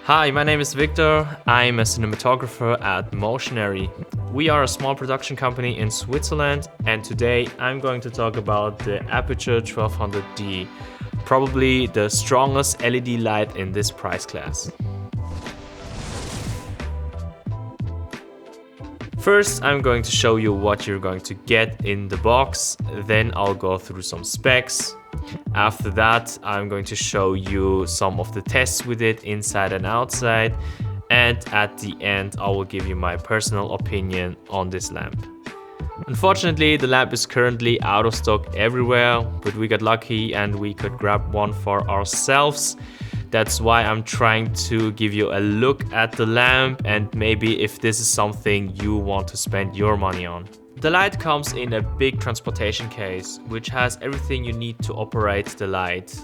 Hi, my name is Victor. I'm a cinematographer at Motionary. We are a small production company in Switzerland, and today I'm going to talk about the Aputure 1200D, probably the strongest LED light in this price class. First, I'm going to show you what you're going to get in the box, then I'll go through some specs. After that, I'm going to show you some of the tests with it inside and outside, and at the end I will give you my personal opinion on this lamp. Unfortunately, the lamp is currently out of stock everywhere, but we got lucky and we could grab one for ourselves. That's why I'm trying to give you a look at the lamp and maybe if this is something you want to spend your money on. The light comes in a big transportation case, which has everything you need to operate the light.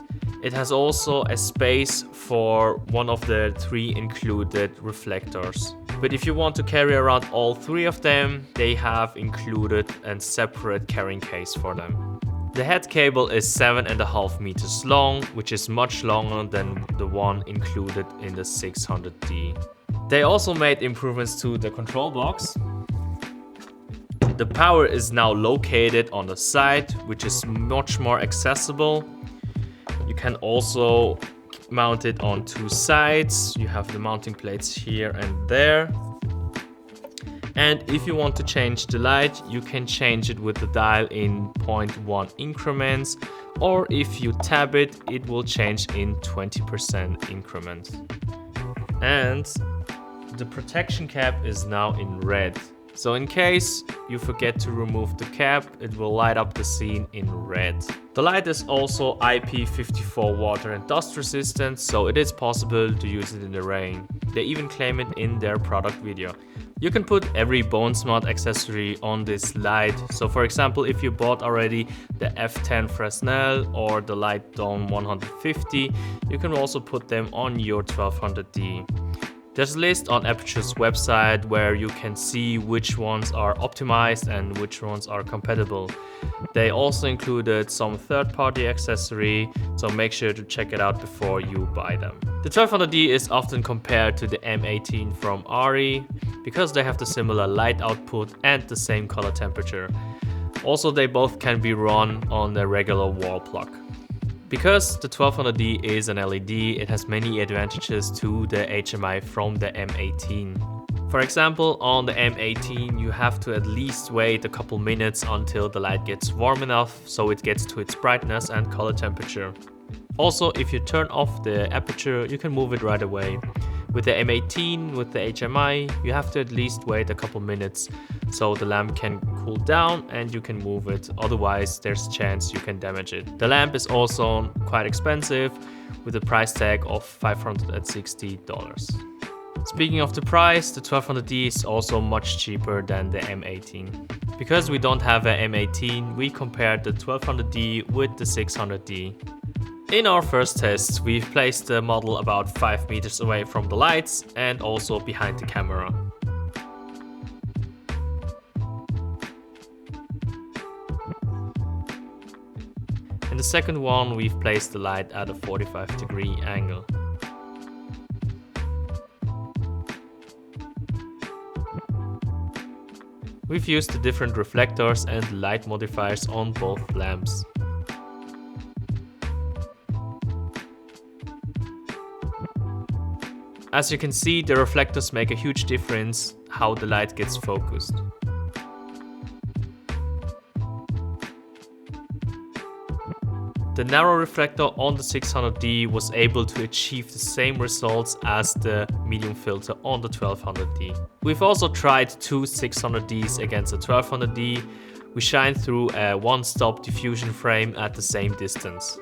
It has also a space for one of the 3 included reflectors. But if you want to carry around all 3 of them, they have included a separate carrying case for them. The head cable is 7.5 meters long, which is much longer than the one included in the 600D. They also made improvements to the control box. The power is now located on the side, which is much more accessible. You can also mount it on 2 sides. You have the mounting plates here and there. And if you want to change the light, you can change it with the dial in 0.1 increments, or if you tap it, it will change in 20% increments. And the protection cap is now in red. So in case you forget to remove the cap, it will light up the scene in red. The light is also IP54 water and dust resistant, so it is possible to use it in the rain. They even claim it in their product video. You can put every bone smart accessory on this light. So for example, if you bought already the F10 Fresnel or the Light Dome 150, you can also put them on your 1200D. There's a list on Aputure's website where you can see which ones are optimized and which ones are compatible. They also included some third-party accessory, so make sure to check it out before you buy them. The 1200D is often compared to the M18 from ARRI because they have the similar light output and the same color temperature. Also, they both can be run on the regular wall plug. Because the 1200D is an LED, it has many advantages to the HMI from the M18. For example, on the M18 you have to at least wait a couple minutes until the light gets warm enough so it gets to its brightness and color temperature. Also, if you turn off the aperture, you can move it right away. With the M18, with the HMI, you have to at least wait a couple minutes so the lamp can cool down and you can move it, otherwise there's a chance you can damage it. The lamp is also quite expensive with a price tag of $560. Speaking of the price, the 1200D is also much cheaper than the M18. Because we don't have a M18, we compared the 1200D with the 600D. In our first test, we've placed the model about 5 meters away from the lights and also behind the camera. In the second one, we've placed the light at a 45-degree angle. We've used the different reflectors and light modifiers on both lamps. As you can see, the reflectors make a huge difference how the light gets focused. The narrow reflector on the 600D was able to achieve the same results as the medium filter on the 1200D. We've also tried 2 600Ds against the 1200D. We shined through a one-stop diffusion frame at the same distance.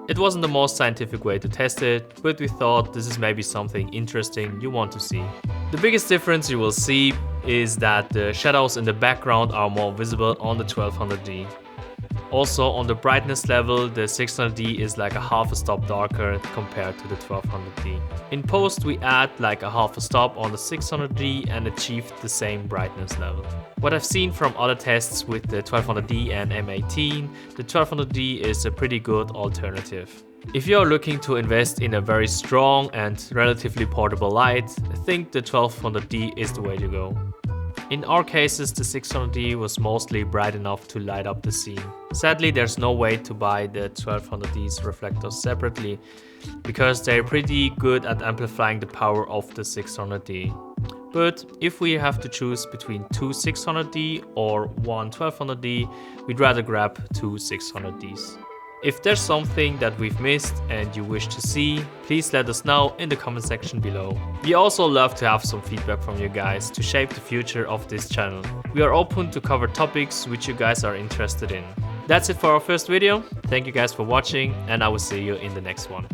It wasn't the most scientific way to test it, but we thought this is maybe something interesting you want to see. The biggest difference you will see is that the shadows in the background are more visible on the 1200D. Also, on the brightness level, the 600D is like a half a stop darker compared to the 1200D. In post, we add like a half a stop on the 600D and achieved the same brightness level. What I've seen from other tests with the 1200D and M18, the 1200D is a pretty good alternative. If you are looking to invest in a very strong and relatively portable light, I think the 1200D is the way to go. In our cases, the 600D was mostly bright enough to light up the scene. Sadly, there's no way to buy the 1200D's reflectors separately, because they're pretty good at amplifying the power of the 600D. But if we have to choose between two 600D or one 1200D, we'd rather grab two 600Ds. If there's something that we've missed and you wish to see, please let us know in the comment section below. We also love to have some feedback from you guys to shape the future of this channel. We are open to cover topics which you guys are interested in. That's it for our first video. Thank you guys for watching, and I will see you in the next one.